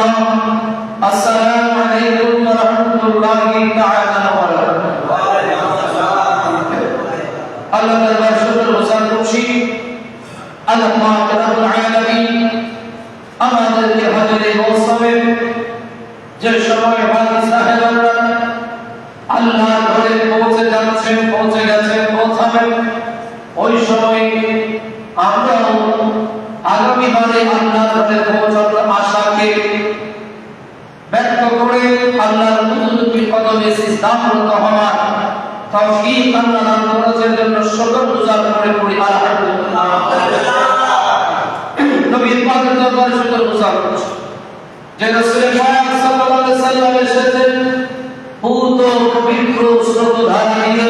الله السلام عليكم ورحمة الله تعالى وبركاته الله দরবার শুকর গুজার করছি আল্লাহ পাক রব্বুল আলামিন আমাদেরকে হজের মৌসুমে যে সময় হাজি সাহেবরা আল্লাহর ঘরে পৌঁছে যাচ্ছেন, পৌঁছে গেছেন, পৌঁছাবেন, ওই সময় আমরাও আগামীবারে আল্লাহর ঘরে পৌঁছানোর আশাকে ব্যক্ত করে আল্লাহর কুদরতি কদমে সিজদারত হওয়ার তৌফিক আল্লাহ দান করেছেন জন্য শুকর গুজার করে পড়ি আলহামদুলিল্লাহ। নবীর পাকের দরবারে শুকর গুজার করছি যে রাসূল পাক সাল্লাল্লাহু আলাইহি ওয়াসাল্লাম এসেছেন পূত পবিত্র স্রোতধারা নিয়ে,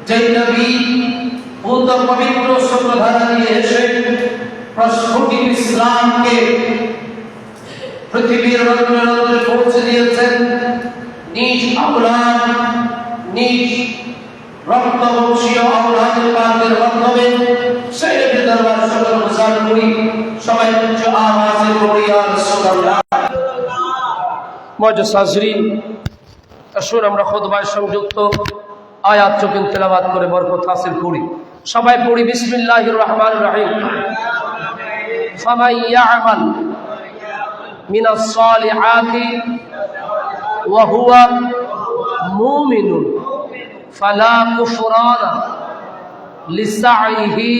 যে নবী পূত পবিত্র স্রোতধারা নিয়ে এসে প্রস্ফুটিত ইসলামকে পৃথিবীর রন্ধ্রে পৌঁছে দিয়েছেন, নিজ আওলাদ নিজ রক্তবংশীয় আওলাদ পাকের মাধ্যমে সেই দরবার শুকর গুজার করি। সবাই উচ্চ আওয়াজে পড়ি সুবহানাল্লাহ। মুআজ্জাজ হাজরিন, আসুন আমরা খুতবায় সংযুক্ত আয়াত চোখে তেলাওয়াত করে বরকত হাসিল করি। সবাই পড়ি বিসমিল্লাহির রহমানির রহিম। ফামান ইয়া'মাল মিনাস সালিহাতি ওয়া হুয়া মুমিনুন ফালা কুফরানা লিসাইহি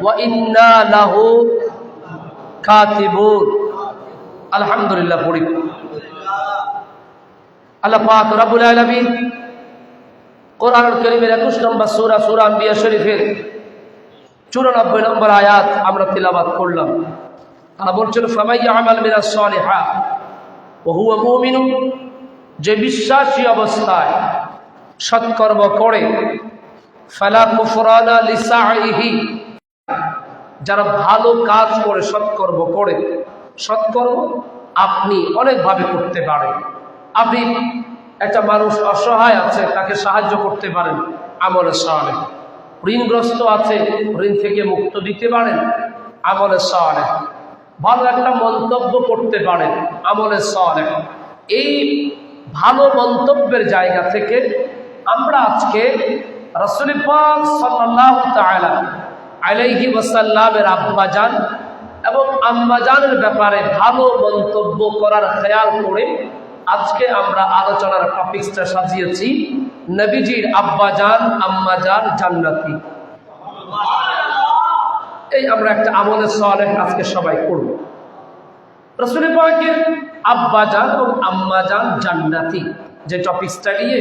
ওয়া ইন্না লাহু কাতিবুন। আলহামদুলিল্লাহ পড়ি। আল্লাহ পাক রব্বুল আলামিন কোরআনুল কারীমের 21 নম্বর সূরা সূরা আম্বিয়া শরীফের 94 নম্বর আয়াত আমরা তিলাওয়াত করলাম। আল্লাহ বলছেন ফামান ইয়া'মাল মিনাস সালিহাত ওয়া হুয়া মুমিনুন, যে বিশ্বাসী অবস্থায় সৎকর্ম করে, ফালা কুফরানা লিসাইহি, যারা ভালো কাজ করে সৎকর্ম করে। সৎকর্ম আপনি অনেকভাবে করতে পারেন। আপনি একটা মানুষ অসহায় আছে, তাকে সাহায্য করতে পারেন, আমলে সালেহ। ঋণগ্রস্ত আছে, ঋণ থেকে মুক্ত দিতে পারেন, আমলে সালেহ। ভালো একটা মন্তব্য করতে পারেন, আমলে সালেহ। এই ভালো মন্তব্যের জায়গা থেকে আমরা আজকে রাসূল পাক সাল্লাল্লাহু তাআলা আলাইহি ওয়াসাল্লামের আব্বাজান এবং আম্মাজানের ব্যাপারে ভালো মন্তব্য করার খেয়াল করে আজকে আমরা আলোচনার টপিকটা সাজিয়েছি নবীজির আব্বাজান আম্মাজান জান্নাতি। এই আমরা একটা আমলে সালেহ আজকে সবাই করব। রাসূল পাকের আব্বাজান এবং আম্মাজান জান্নাতি যে টপিকটা নিয়ে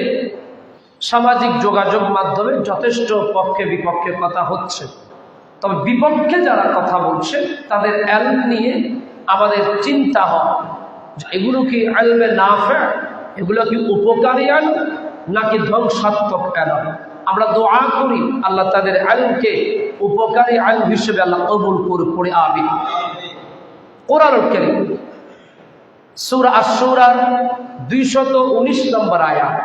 সামাজিক যোগাযোগ মাধ্যমে যথেষ্ট পক্ষে বিপক্ষে কথা হচ্ছে, তবে বিপক্ষে যারা কথা বলছে তাদের ইলম নিয়ে আমাদের চিন্তা হয় এগুলো কি ইলমে নাফি, এগুলো কি উপকারী ইলম নাকি ধ্বংসাত্মক ইলম। আমরা দোয়া করি আল্লাহ তাদের ইলমকে উপকারী ইলম হিসেবে আল্লাহ কবুল করে পড়ে আমিন। কোরআনুল কারীম সূরা আশ-শূরা 219 নম্বর আয়াত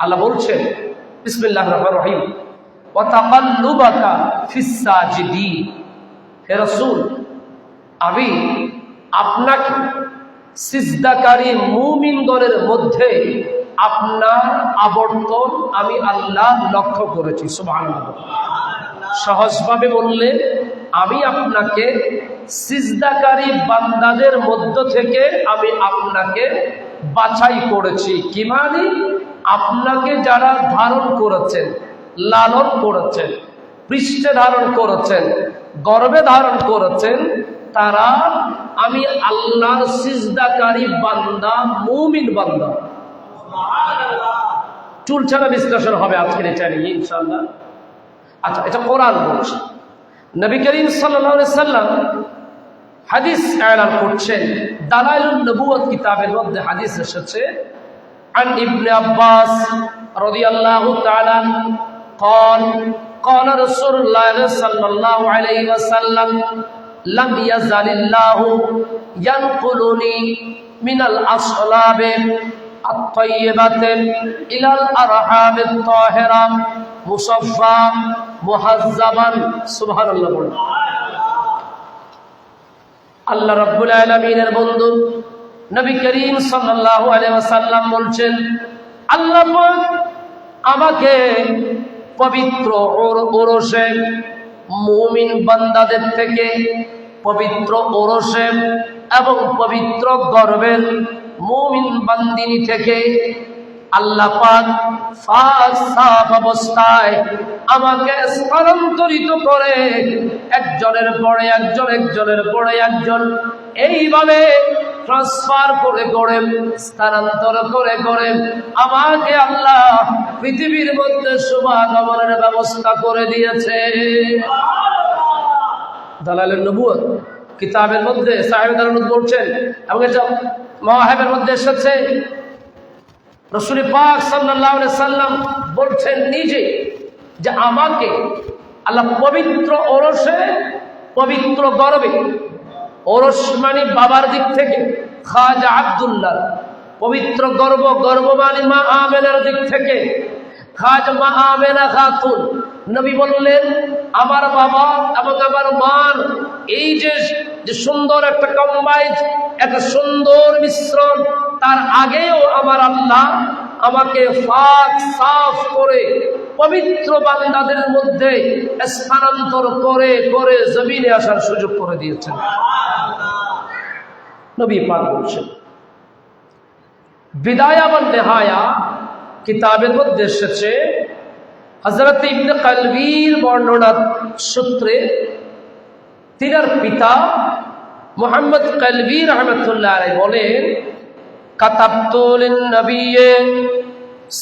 আল্লাহ বলছেন বিসমিল্লাহির রহমানির রহিম ওয়া তাকাল্লুবাকা ফিস সাজিদিন। হে রাসূল, আমি আপনাকে সিজদাকারী মুমিনগণের মধ্যে আপনার আবর্তন আমি আল্লাহ লক্ষ্য করেছি। সুবহানাল্লাহ। সহজভাবে বললে আমি আপনাকে সিজদাকারী বান্দাদের মধ্য থেকে আমি আপনাকে বাছাই করেছি। কি মানে? আপনাকে যারা ধারণ করেছেন, লালন করেছেন, পৃষ্ঠে ধারণ করেছেন, গর্ভে ধারণ করেছেন, তারা আমি আল্লাহর সিজদাকারী বান্দা, মুমিন বান্দা। চুলছানা বিশ্লেষণ হবে আজকের এটা নিয়ে ইনশাআল্লাহ। আচ্ছা, এটা কোরআন বলছে। নবী করিম সাল্লাল্লাহু আলাইহি সাল্লাম হাদিস এলান করছেন। দালাইলুন নবুওয়াত কিতাবের মধ্যে হাদিস এসেছে عن ابن عباس رضي الله تعالى قال قال رسول الله صلى الله عليه وسلم لم يزل الله ينقلني من الأصلاب الطيبة إلى الأرحام الطاهرة مصفى مهذبا سبحان الله। আল্লাহ রাব্বুল আলামিনের বন্ধু নবী করিম সাল্লাল্লাহু আলাইহি ওয়াসাল্লাম বলছেন, আল্লাহ পাক আমাকে পবিত্র ওরসে মুমিন বান্দাদের থেকে, পবিত্র ওরসে এবং পবিত্র গর্বের মুমিন বান্দিনী থেকে আল্লাহ পাক সাফ অবস্থায় আমাকে স্থানান্তরিত করে একজনের পরে একজন, একজনের পরে একজন, এইভাবে ট্রান্সফার করে করে, স্থানান্তর করে করে আমাকে আল্লাহ পৃথিবীর মধ্যে শুভাগমনের ব্যবস্থা করে দিয়েছে। দালালের নবুয়ত কিতাবের মধ্যে সাহেবের বলছেন, এবং এটা মাওয়াহিবের মধ্যে এসেছে। রাসূল পাক সাল্লাল্লাহু আলাইহি সাল্লাম বলছেন নিজে যে আমাকে আল্লাহ পবিত্র ওরসে, পবিত্র গর্বে, ওরস মানে বাবার দিক থেকে খাজা আব্দুল্লাহ, পবিত্র গর্ব, গর্ব মানে মা আমেনার দিক থেকে খাজা মা আমেনা খাতুন। নবী বললেন আমার বাবা এবং আমার মার এই যে সুন্দর একটা কম্বাইন, একটা সুন্দর মিশ্রণ, তার আগেও আমার আল্লাহ আমাকে পাক সাফ করে পবিত্র বান্দাদের মধ্যে স্থানান্তর করে করে জমিনে আসার সুযোগ করে দিয়েছেন। নবী পাক বলছেন। বিদায়া ওয়া নিহায়া কিতাবের মধ্যে এসেছে, হযরত ইবনে কালবীর বর্ণনা সূত্রে তিনার পিতা মুহাম্মদ কালবী রাহমাতুল্লাহ আলাইহি বলেন, কাতাবতু লিন-নবিয়্যি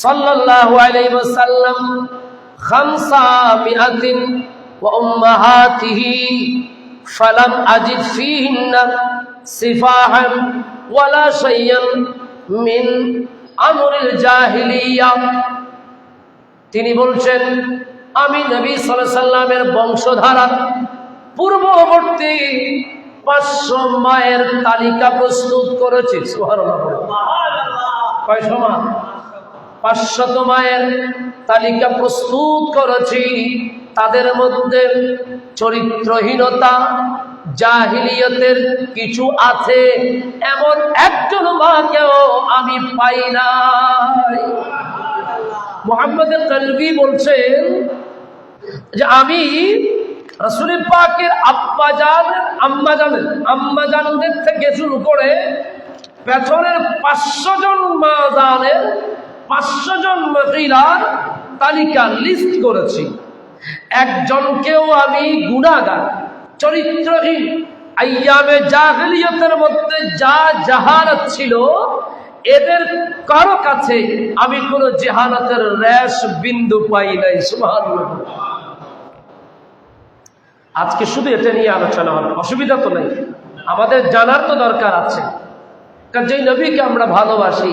সাল্লাল্লাহু আলাইহি ওয়াসাল্লাম 500 ওয়া উম্মাহাতিহি ফালাম আজিদ ফীহিন্না সিফাহান ওয়ালা শাইয়ান মিন আমরিল জাহিলিয়া। তিনি বলছেন আমি নবী সাল্লাল্লাহু আলাইহি সাল্লামের বংশধারা পূর্ববর্তী 500 মায়ের তালিকা প্রস্তুত করেছি। সুবহানাল্লাহ। কয়শো মা? 500 মায়ের তালিকা প্রস্তুত করেছি। তাদের মধ্যে চরিত্রহীনতা, জাহিলিয়তের কিছু আছে, এমন একজন মাকেও আমি পাই নাই। মুহাম্মদ কালবী বলছেন যে আমি রাসূল পাকের আম্মাজানদের থেকে শুরু করে পেছনের 500 জন মা জানের 500 জন মহিলার তালিকা লিস্ট করেছি। একজনকেও আমি গুনাহগার, চরিত্রহীন, আইয়ামে জাহিলিয়তের মধ্যে যা জাহালাত ছিল এদের কারো কাছে আমি কোন জাহালাতের রেশ বিন্দু পাই নাই। সুবহানাল্লাহ। আজকে শুধু এটা নিয়ে আলোচনা হবে, অসুবিধা তো নেই, আমাদের জানার তো দরকার আছে। কারণ যেই নবীকে আমরা ভালোবাসি,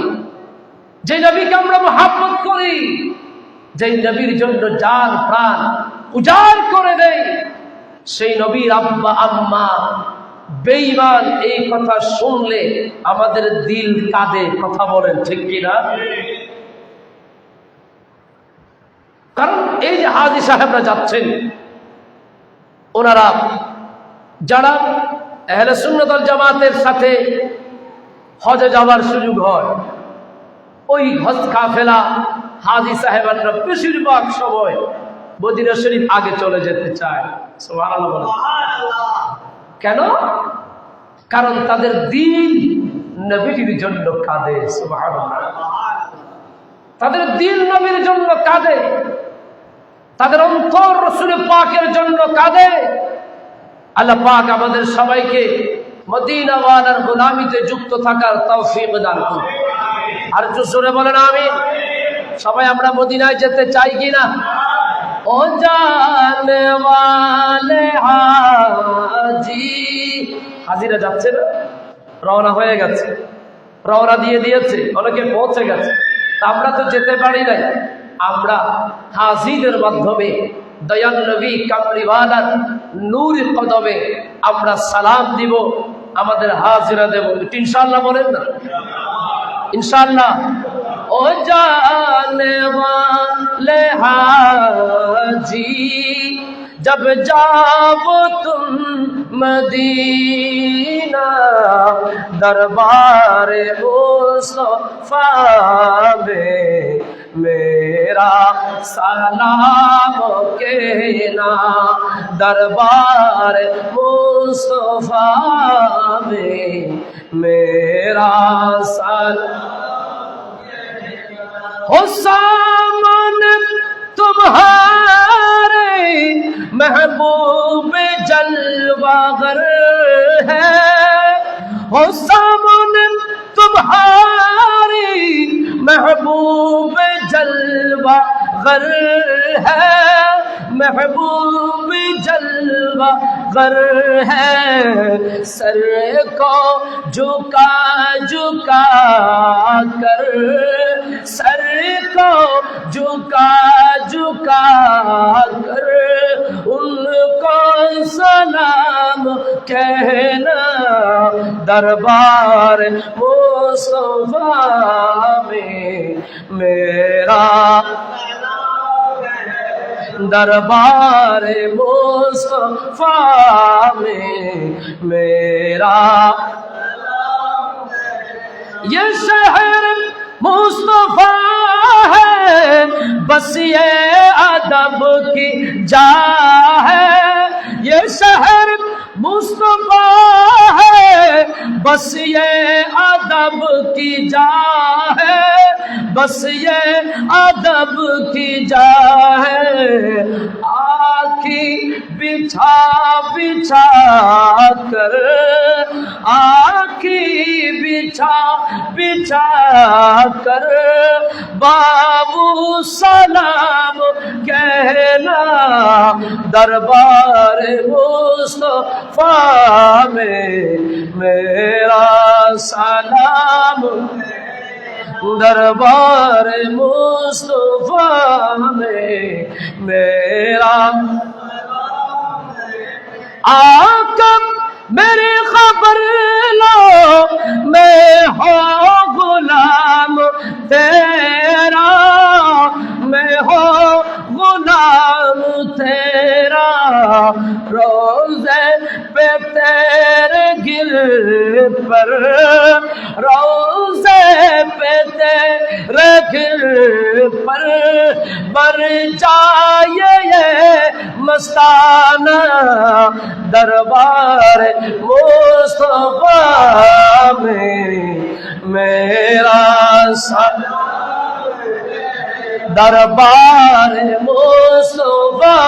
যেই নবীকে আমরা মহব্বত করি, যেই নবীর জন্য জান প্রাণ উজাড় করে দেয়, সেই নবীর আব্বা আম্মা বেঈমান, এই কথা শুনলে আমাদের দিল কাঁদে। কথা বলেন ঠিক কিনা? কারণ এই যে হাজী সাহেবরা যাচ্ছেন, ওনারা যারা আহলে সুন্নাত ওয়াল জামাতের সাথে হজে যাওয়ার সুযোগ হয়, ওই হজ কাফেলা হাজী সাহেবরা বেশিরভাগ সময় মদিনা শরীফ আগে চলে যেতে চায়। সুবহানাল্লাহ। কেন? কারণ তাদের দিল নবীর জন্য কাঁদে। সুবহানাল্লাহ। তাদের দিল নবীর জন্য কাঁদে, তাদের অন্তর রাসূল পাকের জন্য কাঁদে। আল্লাহ পাক আমাদের সবাইকে মদিনা ওয়ালার গোলামিতে যুক্ত থাকার তৌফিক দান করুন। আর জোরে বলেন আমিন। সবাই আমরা মদিনায় যেতে চাই কিনা? ও জানে ওয়ালে হাজি, হাজিরা যাচ্ছে না, রওনা হয়ে গেছে, রওনা দিয়ে দিয়েছে, অনেকে পৌঁছে গেছে। আমরা তো যেতে পারি নাই। আমরা হাজিদের মাধ্যমে দয়াল নবী কামলিওয়ালার নূরের কদমে আমরা সালাম দিব, আমাদের হাজিরা দেব। ইনশাআল্লাহ বলেন না? ইনশাআল্লাহ। ও জানে ওয়ালে হাজি جب جاؤ تم مدینہ دربار مصطفیٰ میں میرا سلام کہنا، دربار مصطفیٰ میں میرا سلام ہو سامنے تمہارے محبوب جلوہ گر ہے، ہو سامنے تمہاری محبوب جلوہ گر ہے، محبوب جلوہ گر ہے، سر کو جھکا جھکا کر، سر کو جھکا جھکا کر ان کو سلام کہنا، دربار مصطفیٰ میں میرا، دربار مصطفیٰ میں میرا، یہ شہر مصطفیٰ ہے بس یہ ادب کی جا ہے، یہ شہر مصطفیٰ ہے بس یہ ادب کی جا ہے، بس یہ ادب کی جا ہے، آنکھی بچھا بچھا کر، آنکھی بچھا بچھا کر بابو سلام کہنا، دربار مصطفیٰ میں میرا سلام، دربار مصطفیٰ میں میرا، آقا میری خبر لو میں ہوں غلام تیرا، میں ہوں غلام تیرا، روزے پہ تیرے گر پر، روزے پہ تیرے گر پر بر جائے یہ مستانہ، دربار مصطفیٰ میں میرا سلام، دربار مصطفیٰ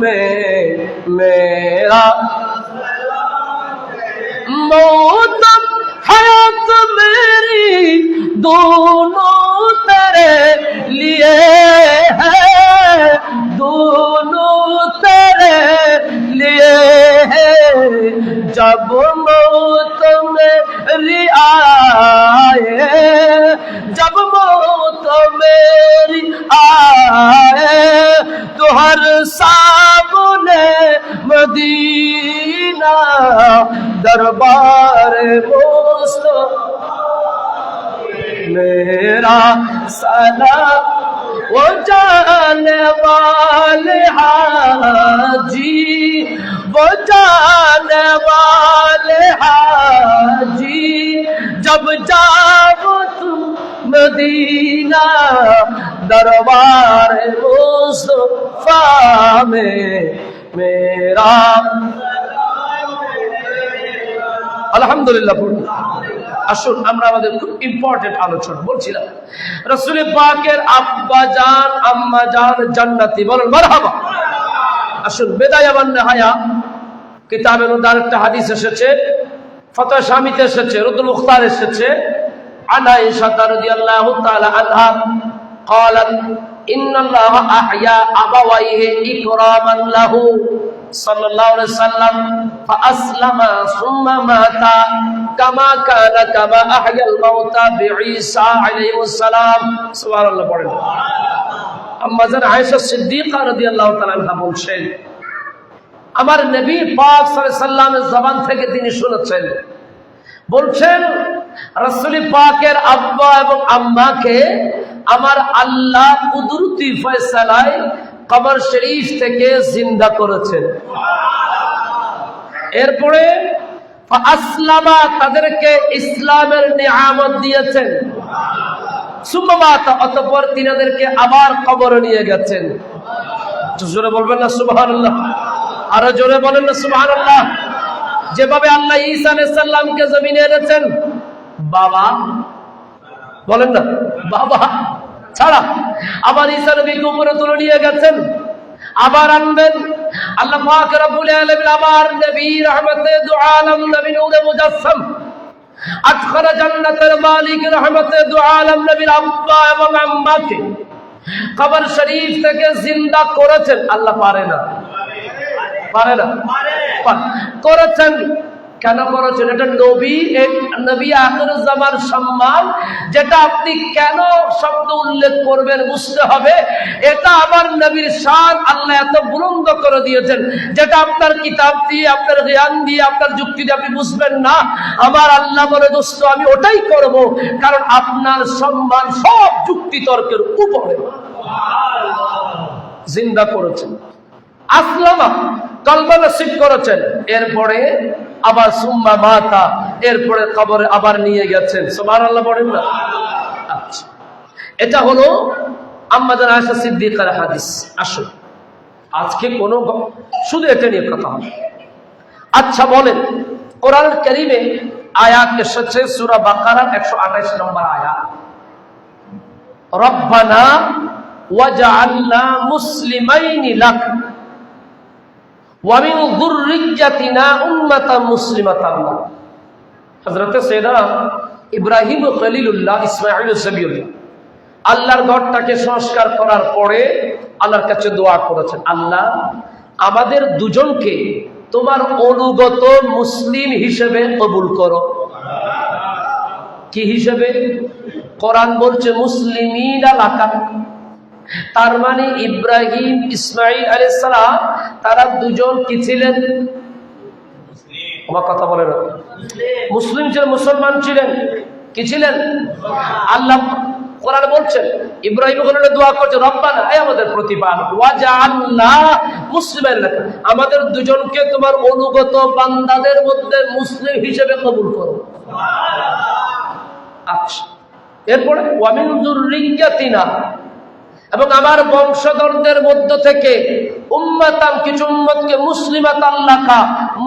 میں میرا، موت حیات میری دونوں تیرے لیے ہے، دونوں تیرے لیے ہے، جب موت میری آئے، جب موت میری آئے تو ہر سامنے مدینہ، دربار مصطفیٰ میرا سلام، وہ جانے والے حاجی، وہ جانے والے حاجی، جب جاؤ تم مدینہ دربار مصطفیٰ میں میرا আলহামদুলিল্লাহ। আসুন আমরা আমাদের খুব ইম্পর্টেন্ট আলোচনা বলছিলাম রাসূল পাকের আব্বা জান আম্মা জান জান্নাতি, বলেন মারহাবা। আসুন বিদায় ওয়ান নিহায়া কিতাবের মধ্যে আরেকটা হাদিস এসেছে, ফতোয়া শামিতে এসেছে, রুদুল মুখতার এসেছে, আন আয়েশা রাদিয়াল্লাহু তাআলা আনহা قالت ان الله احيا ابويه اكراما له صلى الله عليه وسلم فاسلم ثم مات كما كان كما احيا الموتى بعيسى عليه السلام। سبحان الله পড়েন। আম্মা জান আয়েশা সিদ্দিকা রাদিয়াল্লাহু তাআলা আনহা বলছেন, আমার নবী পাক সাল্লাল্লাহু আলাইহি সাল্লামের জবান থেকে তিনি শুনেছেন, বলছেন রাসূল পাকের আব্বা এবং আম্মাকে আমার আল্লাহ কুদরতি ফয়সালায় কবর শরীফ থেকে জিন্দা করেছেন। এরপরে আসলামা, তাদেরকে ইসলামের নিয়ামত দিয়েছেন। সুম্মামাতা, অতঃপর তিনাদেরকে আবার কবরে নিয়ে গেছেন। জোরে বলবেন না সুবহানাল্লাহ? আরো জোরে বলেন না সুবহানাল্লাহ? যেভাবে আল্লাহ ঈসা আলাইহিস সালামকে জমিনে এনেছেন, বাবা বলেন না, বাবা ছাড়া আবার ঈসা নবীকে উপরে তুলে নিয়ে গেছেন, আবার আনবেন। আল্লাহ পাক রব্বুল আলামিন আবার নবী রহমতে দু আলম নবী নূরে মুজাসসাম আদখালা জান্নাতের মালিক রহমতে দু আলম নবীর আব্বা এবং আম্মাকে কবর শরীফ থেকে জিন্দা করেছেন। আল্লাহ পারে না? পারে না? করেছেন। কেন করেছেন? এটা নবী আখিরুজ জামার সম্মান, যেটা আপনি কেন শব্দ উল্লেখ করবেন বুঝতে হবে। এটা আমার নবীর শান আল্লাহ এত বুলন্দ করে দিয়েছেন, যেটা আপনার কিতাব দিয়ে, আপনার জ্ঞান দিয়ে, আপনার যুক্তি দিয়ে আপনি বুঝবেন না। আমার আল্লাহ বলে, দোস্ত আমি ওটাই করব, কারণ আপনার সম্মান সব যুক্তি তর্কের উপরে। জিন্দা করেছেন, আসলামা, কলমা নসিব করেছেন। এরপরে আবার সুম্মা মাতা, এরপরে কবরে আবার নিয়ে গেছেন। সুবহানাল্লাহ বলেন না? আচ্ছা, এটা হলো আম্মা জান আয়েশা সিদ্দিকার হাদিস। আসুন আজকে শুধু এটা নিয়ে কথা হবে। আচ্ছা বলেন, কোরআন কারীমে আয়াত এসেছে সূরা বাকারার 128 নম্বর আয়াত, রব্বানা ওয়াজআলনা মুসলিমাইনি লাক ওয়া মিন যুররিয়্যাতিনা উম্মাতান মুসলিমাতান লাক। হযরত সাইয়েদনা ইব্রাহিম খলিলুল্লাহ ইসমাঈল জবিউল্লাহ আল্লাহর ঘরটাকে সংস্কার করার পরে আল্লাহর কাছে দোয়া করেছেন, আল্লাহ আমাদের দুজনকে তোমার অনুগত মুসলিম হিসেবে কবুল করো। কি হিসেবে? কোরআন বলছে মুসলিমিনা লাকা। তার মানে ইব্রাহিম ইসমাঈল আলাইহিস সালাম তারা দুজন কি ছিলেন? আমার কথা বলেন, মুসলিম ছিলেন, মুসলমান ছিলেন। কি ছিলেন? আল্লাহ কোরআন বলছেন, ইব্রাহিম ওখানে দোয়া করছে, রব্বানা, হে আমাদের প্রতিপালক, ওয়াজআলনা মুসলিমান লাক, আমাদের দুজনকে তোমার অনুগত বান্দাদের মধ্যে মুসলিম হিসেবে কবুল করো। আচ্ছা, এরপরে ওয়া মিন যুররিয়্যাতিনা, এবং আমার বংশধরদের মধ্য থেকে উম্মাতান, কিছু উম্মতকে মুসলিমাতান লাকা,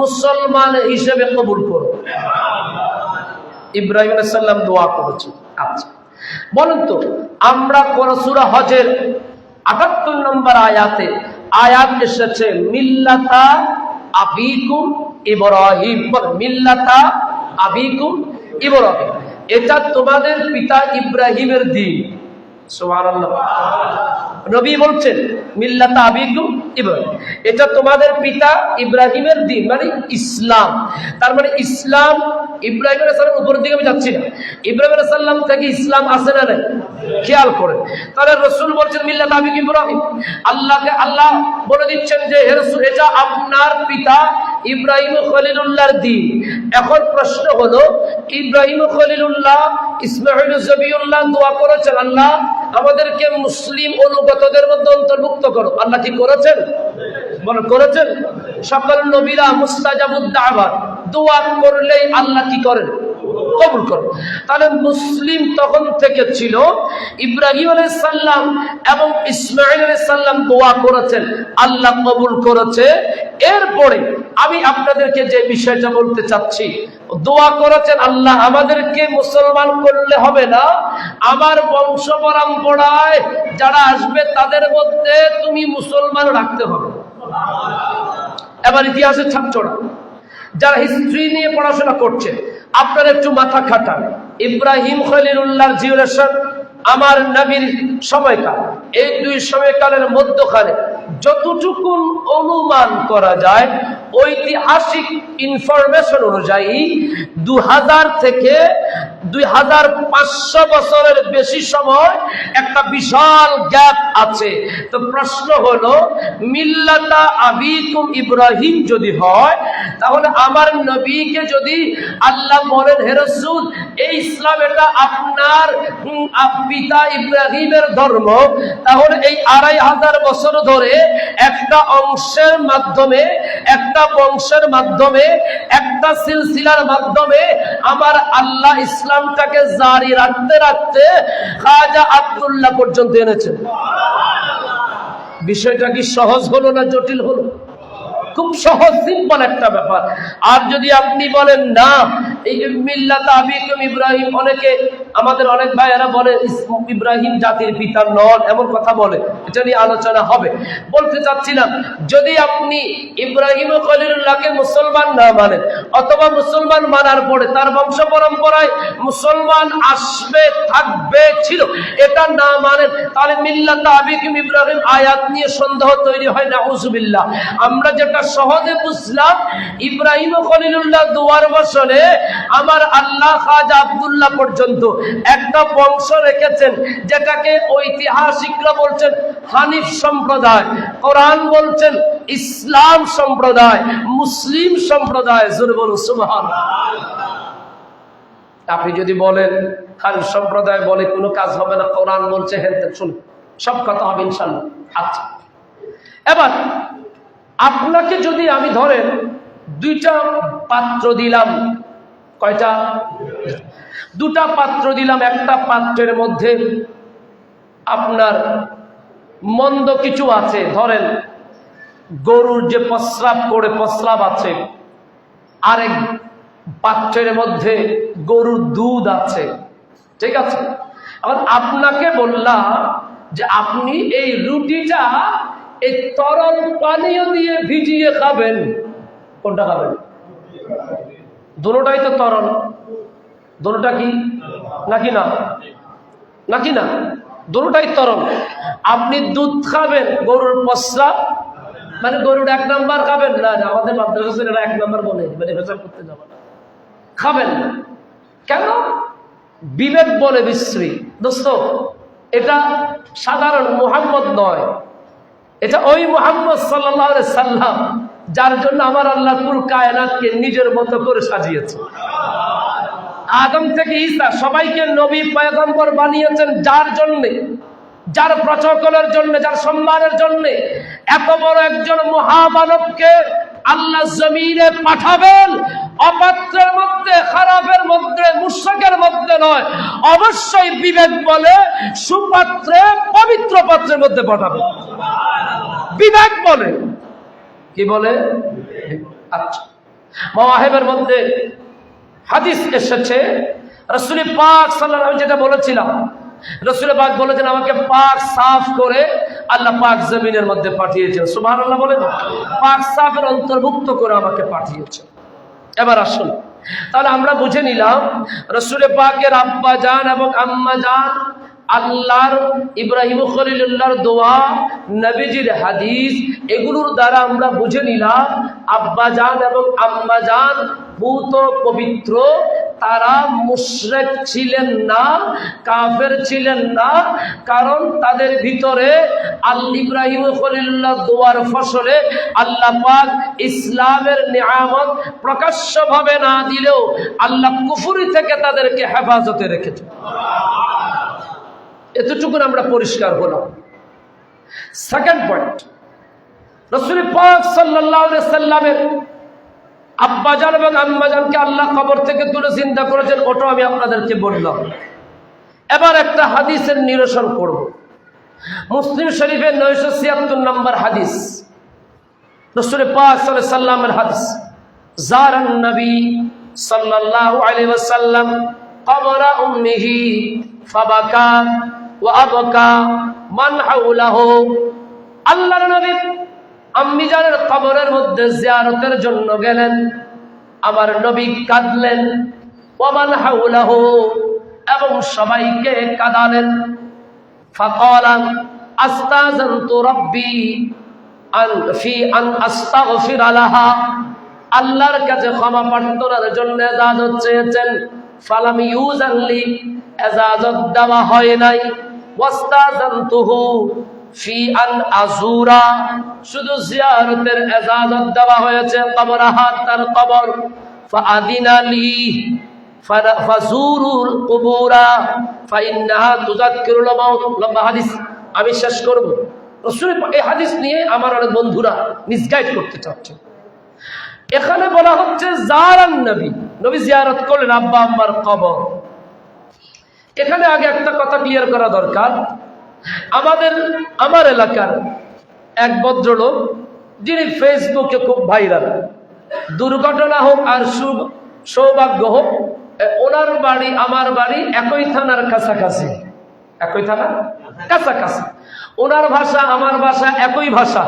মুসলমান হিসেবে কবুল করো। ইব্রাহিম আলাইহিস সালাম দোয়া করেছেন। আচ্ছা বলেন তো, আমরা সূরা হজের ৭৮ নম্বর আয়াতে আয়াত এসেছে মিল্লাতা আবিকুম ইব্রাহিম, মিল্লাতা আবিকুম ইব্রাহিম, এটা তোমাদের পিতা ইব্রাহিমের দ্বীন। সুবহানাল্লাহ। নবী বলছেন মিল্লাতা আবিকুম ইব্রাহিম, এটা তোমাদের পিতা ইব্রাহিমের দ্বীন, মানে ইসলাম। তার মানে ইসলাম ইব্রাহিম আলাইহিস সালামের উপরের দিকে আমি যাচ্ছি না, ইব্রাহিম আলাইহিস সালাম থেকে ইসলাম আসে না নাই? খেয়াল করেন। তাহলে রাসূল বলছেন মিল্লাতা আবিকুম ইব্রাহিম, আল্লাহকে আল্লাহ বলে দিচ্ছেন যে হে রাসূল, এটা আপনার পিতা ইব্রাহিম খলিলুল্লাহর দ্বীন। এখন প্রশ্ন হলো, ইব্রাহিম খলিলুল্লাহ ইসমাঈল জবিউল্লাহ দোয়া করেছেন, আল্লাহ আমাদেরকে মুসলিম অনুগতদের মধ্যে অন্তর্ভুক্ত করো। আল্লাহ কি করেছেন? মনে করেছেন? সকল নবীরা মুস্তাজাবুদ দাওয়াত, দোয়া করলেই আল্লাহ কি করেন? কবুল করেন। তাহলে মুসলিম তখন থেকে ছিল। ইব্রাহিম আলাইহিস সালাম এবং ইসমাঈল আলাইহিস সালাম দোয়া করেছেন, আল্লাহ কবুল করেছে। এরপরে আমি আপনাদেরকে যে বিষয়টা বলতে চাচ্ছি, দোয়া করেছেন আল্লাহ আমাদেরকে মুসলমান করলে হবে না, আমার বংশ পরম্পরায় যারা আসবে তাদের মধ্যে তুমি মুসলমান রাখতে হবে। এবার ইতিহাসের ছাত্ররা যারা হিস্ট্রি নিয়ে পড়াশোনা করছে, আপনারা একটু মাথা খাটান। ইব্রাহিম খলিলুল্লাহর জীবনের আমার নবীর সময়কাল, এই দুই সময়কালের মধ্যখানে যতটুকু অনুমান করা যায় ঐতিহাসিক ইনফরমেশন অনুযায়ী 2000 থেকে 2500 বছরের বেশি সময় একটা বিশাল গ্যাপ আছে। তো প্রশ্ন হলো, মিল্লাতা আবিকুম ইব্রাহিম যদি হয়, তাহলে আমার নবীকে যদি আল্লাহ বলেন, হে রাসূল, এই ইসলাম এটা আপনার পিতা ইব্রাহিমের ধর্ম, তাহলে এই 2500 বছর ধরে একটা অংশের মাধ্যমে, একটা বংশের মাধ্যমে, একটা সিলসিলার মাধ্যমে আমার আল্লাহ ইসলামটাকে জারি রাখতে রাখতে খাজা আব্দুল্লাহ পর্যন্ত এনেছেন। বিষয়টা কি সহজ হলো না জটিল হলো? খুব সহজ, সিম্পল একটা ব্যাপার। আর যদি আপনি বলেন না, এই মিল্লাত আবিকুম ইব্রাহিম, অনেকে আমাদের অনেক ভাইয়েরা বলে ইব্রাহিম জাতির পিতা নন, এমন কথা বলে, এটা নিয়ে আলোচনা হবে। বলতে চাচ্ছিলাম, যদি আপনি ইব্রাহিম খলিলুল্লাহকে মুসলমান না মানেন, অথবা মুসলমান মানার পরে তার বংশ পরম্পরায় মুসলমান আসবে, থাকবে, ছিল, এটা না মানেন, তাহলে মিল্লাত আবিকুম ইব্রাহিম আয়াত নিয়ে সন্দেহ তৈরি হয়। নাউযুবিল্লাহ। আমরা যেটা সহজে বুঝলাম, ইব্রাহিম খলিলুল্লাহ দুয়ার বছরে আমার আল্লাহ খাজা আব্দুল্লাহ পর্যন্ত একটা বংশ রেখেছেন, যেটাকে ঐতিহাসিকরা বলছেন হানিফ সম্প্রদায়, কোরআন বলছেন ইসলাম সম্প্রদায়, মুসলিম সম্প্রদায়। জোরে বলুন সুবহানাল্লাহ। আপনি যদি বলেন হানিফ সম্প্রদায় বলে কোনো কাজ হবে না, কোরআন বলছে, হ্যাঁ শুনুন, সব কথা হবে ইনশাআল্লাহ। আচ্ছা, এবার আপনাকে যদি আমি ধরেন 2টা পাত্র দিলাম, কয়টা? 2টা পাত্র দিলাম। একটা পাত্রের মধ্যে আপনার মন্দ কিছু আছে, ধরেন গরুর যে প্রস্রাব করে প্রস্রাব আছে, আরেক পাত্রের মধ্যে গরুর দুধ আছে, ঠিক আছে? আবার আপনাকে বললাম যে আপনি এই রুটিটা এই তরল পানীয় দিয়ে ভিজিয়ে খাবেন। কোনটা খাবেন? দুটোটাই তো তরল, দুটোটা কি নাকি না? নাকি না? দুটোটাই তরল। আপনি দুধ খাবেন, গরুর প্রস্রাব মানে গরুর 1 নাম্বার খাবেন না, আমাদের মাদ্রাসার 1 নাম্বার বলে মানে ভেজাল করতে যাবে না, খাবেন না। কেন? বিবেক বলে বিশ্রী। দোস্ত, এটা সাধারণ মুহাম্মদ নয়, এটা ওই মুহাম্মদ সাল্লাল্লাহু আলাইহি সাল্লাম, যার জন্য আমার আল্লাহ কুল কায়নাতকে নিজের মতো করে সাজিয়েছে। আদম থেকে ঈসা সবাইকে নবী পয়গম্বর বানিয়েছেন যার জন্য, যার প্রচলনের জন্য, যার সম্মানের জন্য। এত বড় একজন মহামানবকে আল্লাহ জমিনে পাঠাবেন, অপাত্রের মধ্যে, খারাপের মধ্যে, মুশরিকের মধ্যে নয়, অবশ্যই বিবেক বলে সুপাত্রে, পবিত্র পাত্রের মধ্যে পাঠাবেন। বিবেক বলে, কি বলে? আচ্ছা, মাওয়াহিবের মধ্যে হাদিস এসেছে, রাসূল পাক সাল্লাল্লাহু আলাইহি, যেটা বলেছিলাম, রাসূল পাক বলেছেন আমাকে পাক সাফ করে আল্লাহ পাক জমিনের মধ্যে পাঠিয়েছেন। সুবহানাল্লাহ বলেন। পাক সাফের অন্তর্ভুক্ত করে আমাকে পাঠিয়েছেন। এবার আসুন, তাহলে আমরা বুঝে নিলাম রাসূল পাকের আব্বা জান এবং আম্মা জান, আল্লাহর ইব্রাহিম খলিলুল্লাহর দোয়া, নবীজির হাদিস, এগুলোর দ্বারা আমরা বুঝে নিলাম আব্বা জান এবং আম্মা জান ভূত পবিত্র, তারা মুশরিক ছিলেন না, কাফের ছিলেন না। কারণ তাদের ভিতরে ইব্রাহিম খলিলুল্লাহ দোয়ার ফসলে আল্লাহ পাক ইসলামের নিয়ামত প্রকাশ্যভাবে না দিলেও আল্লাহ কুফরি থেকে তাদেরকে হেফাজতে রেখেছে। এতটুকু আমরা পরিষ্কার হলাম। সেকেন্ড পয়েন্ট, রাসূল পাক সাল্লাল্লাহু আলাইহি সাল্লামের আব্বাজান এবং আম্মাজানকে আল্লাহ কবর থেকে তুলে চিন্তা করেছেন, ওটাও আমি আপনাদেরকে বললাম। এবার একটা হাদিসের নিরসন করব। মুসলিম শরীফের 976 নম্বর হাদিস, রাসূল পাক সাল্লাল্লাহু আলাইহি সাল্লামের হাদিস, জারান নবী সাল্লাল্লাহু আলাইহি ওয়াসাল্লাম কবরা উম্মিহি ফাবাকা ওয়া আবকা মান হাওলাহু। আল্লাহর নবী আম্মি জানের কবরের মধ্যে জিয়ারতের জন্য গেলেন, আমার নবী কাঁদলেন, ওয়া মান হাওলাহু, এবং সবাইকে কাঁদালেন। ফাকালা আস্তাযানতু রাব্বি, আন আস্তাগফির লাহা, আল্লাহর কাছে ক্ষমা প্রার্থনার জন্য ইজাজত চেয়েছেন। ফালাম ইউজাল্লি, ইজাজত দেওয়া হয় নাই। ওয়াস্তাযানতুহু ফি আন আযুরা, শুধু জিয়ারতের ইজাজত দেওয়া হয়েছে কবরহা, তার কবর। ফাআযিনা লি ফাযুরুল কুবুরা ফাইন্নাহা তুযাক্কিরুল মাউত। লম্বা হাদিস, আমি শেষ করব। রাসূল এই হাদিস নিয়ে আমার অনেক বন্ধুরা মিসগাইড করতে চাচ্ছে। এখানে বলা হচ্ছে জারান নবী, নবী জিয়ারত করলেন আব্বা আম্মার কবর। এখানে আগে একটা কথা ক্লিয়ার করা দরকার। আমার এলাকার এক ভদ্রলোক, যিনি ফেসবুকে খুব ভাইরাল, দুর্ঘটনা হোক আর সৌভাগ্য হোক, ওনার বাড়ি আমার বাড়ি একই থানার কাছাকাছি, একই থানার কাছাকাছি। ওনার ভাষা আমার ভাষা একই ভাষা,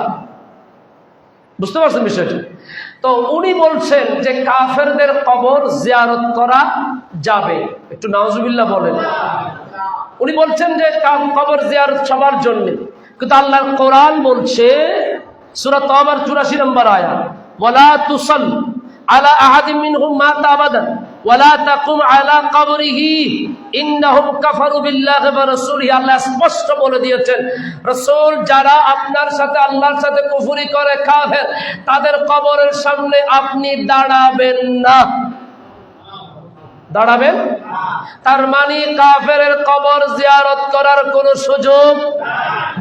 বুঝতে পারছেন বিষয়টা? তো উনি বলছেন যে কাফেরদের কবর জিয়ারত করা যাবে। একটু নাউজুবিল্লাহ বলেন। উনি বলছেন যে কবর জিয়ারত সবার জন্য, কিন্তু আল্লাহর কোরআন বলছে সূরা তাওবার 84 নম্বর আয়াত, ওয়ালা তুসাল আলা আহাদিন মিনহুম মাতা আবাদান ওয়ালা তাকুম আলা কবরিহি ইন্নাহুম কাফারু বিল্লাহি ওয়া রাসূলিহি। আল্লাহ স্পষ্ট বলে দিয়েছেন, রাসূল যারা আপনার সাথে আল্লাহর সাথে কুফরি করে কাফের, তাদের কবরের সামনে আপনি দাঁড়াবেন না, দাঁড়াবেন। তার মানে কাফেরের কবর জিয়ারত করার কোন সুযোগ,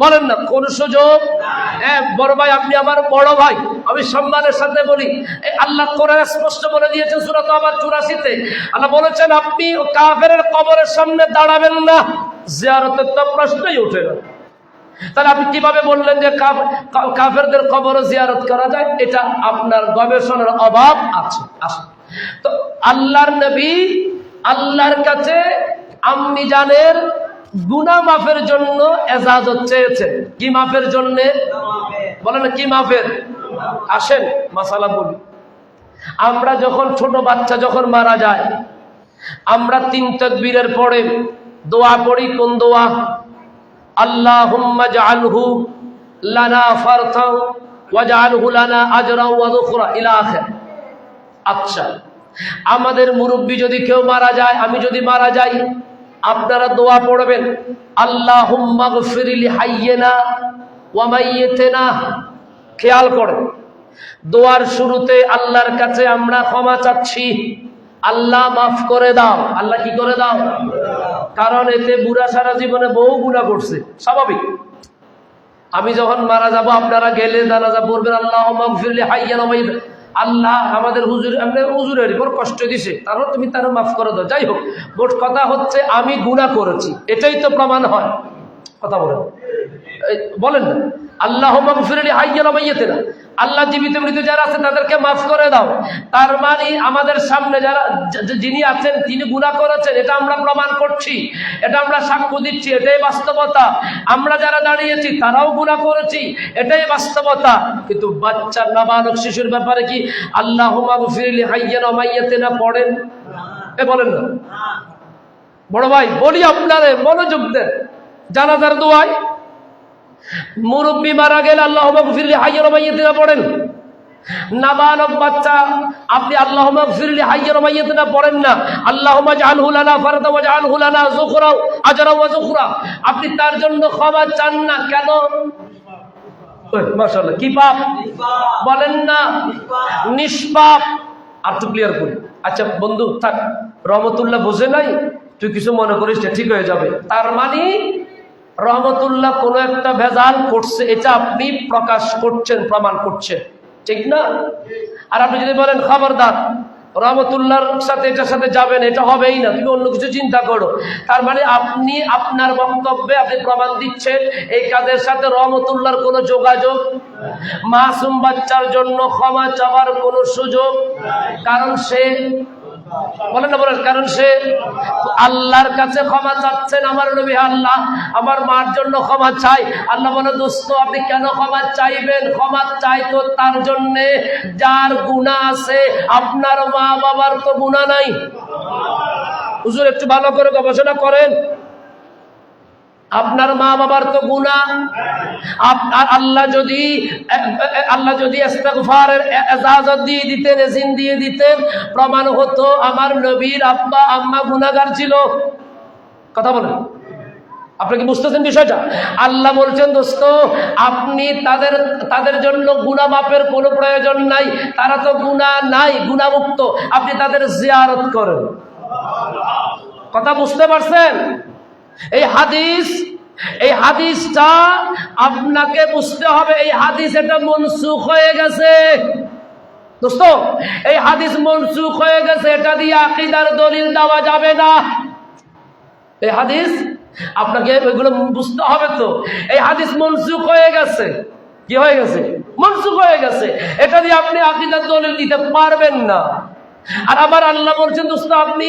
বলেন না কোন সুযোগ। বড় ভাই, আপনি আমার বড় ভাই, আমি সম্মানের সাথে বলি, আল্লাহ কোরআনে স্পষ্ট বলে দিয়েছেন সূরা তাওবা 84-তে। আল্লাহ বলেছেন আপনি কাফেরের কবরের সামনে দাঁড়াবেন না, জিয়ারতের তো প্রশ্নই ওঠে না। তাহলে আপনি কিভাবে বললেন যে কাফেরদের কবর জিয়ারত করা যায়? এটা আপনার গবেষণার অভাব আছে। তো আল্লাহর নবী আল্লাহর কাছে আম্মি জানের গুনাহ মাফের জন্য ইজাজত চেয়েছেন। কি মাফের জন্য? বলেন কি মাফের? আসেন মাসালা বলি। আমরা যখন ছোট বাচ্চা যখন মারা যায়, আমরা 3 তাকবীরের পরে দোয়া পড়ি। কোন দোয়া? আল্লাহুম্মা জাআলহু লানা ফারতাও ওয়াজআলহু লানা আজরাও ওয়া যুখরা ইলা আখির। আচ্ছা, আমাদের মুরব্বী যদি কেউ মারা যায়, আমি যদি মারা যাই, আপনারা দোয়া পড়বেন আল্লাহুম্মা গফির লি হাইয়িনা ওয়া মাইয়িতিনা। খেয়াল করেন, দোয়ার শুরুতে আল্লাহর কাছে আমরা ক্ষমা চাচ্ছি, আল্লাহ মাফ করে দাও। আল্লাহ কি করে দাও? কারণ এতে বুড়া সারা জীবনে বহু গুনাহ করছে, স্বাভাবিক। আমি যখন মারা যাব, আপনারা গেলে জানাজা পড়বেন আল্লাহুম্মা গফির লি হাইয়িনা ওয়া মাইয়িতিনা। আল্লাহ আমাদের হুজুরের বড় কষ্ট দিছে, তারপর তুমি তার মাফ করে দাও। যাই হোক, মোট কথা হচ্ছে আমি গুনাহ করেছি, এটাই তো প্রমাণ হয়। কথা বলেন, বলেন না আল্লাহুম্মা গফির লি হাইয়িনা ওয়া মাইয়িতিনা, আল্লাহ জীবিত মৃত যারা আছে তাদেরকে মাফ করে দাও। তার মানে আমাদের সামনে যারা যিনি আছেন তিনি গুনাহ করেছেন, এটা আমরা প্রমাণ করছি, এটা আমরা সাক্ষ্য দিচ্ছি, এটাই বাস্তবতা। আমরা যারা দাঁড়িয়েছি তারাও গুনাহ করেছি, এটাই বাস্তবতা। কিন্তু বাচ্চা নাবালক শিশুর ব্যাপারে কি আল্লাহুম্মা গফির লি হাইয়িনা ওয়া মাইয়িতিনা পড়েন? বলেন না। বড় ভাই বলি আপনারে, মনোযোগ দেন। জানাজার দোয়ায় মুরব্বী মারা গেলে আল্লাহুম্মা গফির লি হাইয়িনা ওয়া মাইয়িতিনা পড়েন। নাবালক বাচ্চা আপনি আল্লাহুম্মা গফির লি হাইয়িনা ওয়া মাইয়িতিনা পড়েন না, আল্লাহুম্মা জাআলহু লানা ফারদা ওয়া জাআলহু লানা যুখরা আজরা ওয়া যুখরা। আপনি তার জন্য ক্ষমা চান না কেন? মাশাআল্লাহ, কি পাপ? বলেন না নিষ্পাপ। আর তো ক্লিয়ার করি। আচ্ছা বন্ধু থাক, রহমতুল্লাহ বুঝে নাই, তুই কিছু মনে করিস না, ঠিক হয়ে যাবে। তার মানে রহমতুল্লাহ কোন একটা ভেজাল করছে, এটা আপনি প্রকাশ করছেন, প্রমাণ করছেন, ঠিক না? আর আপনি যদি বলেন খবরদার রহমতুল্লাহর সাথে এটার সাথে যাবেন, এটা হবেই না, তুমি অন্য কিছু চিন্তা করো, তার মানে আপনি আপনার বক্তব্যে আপনি প্রমাণ দিচ্ছেন এই কাজের সাথে রহমতুল্লাহর কোনো যোগাযোগ। মাসুম বাচ্চার জন্য ক্ষমা চাওয়ার কোনো সুযোগ, কারণ সে বলেন না, বলেন কারণ সে আল্লাহর কাছে ক্ষমা চাচ্ছেন। আমার নবী আল্লাহ আমার মার জন্য ক্ষমা চাই। আল্লাহ বলে দোস্ত আপনি কেন ক্ষমা চাইবেন? ক্ষমা চাই তো তার জন্যে যার গুনাহ আছে, আপনার মা বাবার তো গুনাহ নাই। হুজুর একটু ভালো করে গবেষণা করেন। আপনার মা বাবার তো গুনাহ। আল্লাহ যদি ইস্তিগফারের ইজাজত দিয়ে দিতেন, এজিন দিয়ে দিতেন, প্রমাণ হতো আমার নবীর আব্বা আম্মা গুনাহগার ছিল। কথা বলেন, আপনি কি বুঝতেছেন বিষয়টা? আল্লাহ বলছেন দোস্ত, আপনি তাদের জন্য গুনাহ মাপের কোনো প্রয়োজন নাই, তারা তো গুনাহ নাই, গুনাহমুক্ত, আপনি তাদের জিয়ারত করেন। কথা বুঝতে পারছেন? এই হাদিসটা আপনাকে বুঝতে হবে। এই হাদিস এটা মনসুখ হয়ে গেছে দোস্ত, এই হাদিস মনসুখ হয়ে গেছে, এটা দিয়ে আকীদার দলিল দেওয়া যাবে না। এই হাদিস আপনাকে এগুলো বুঝতে হবে। তো এই হাদিস মনসুখ হয়ে গেছে। কি হয়ে গেছে? মনসুখ হয়ে গেছে। এটা দিয়ে আপনি আকীদার দলিল দিতে পারবেন না। আর আবার আল্লাহ বলছেন দোস্ত, আপনি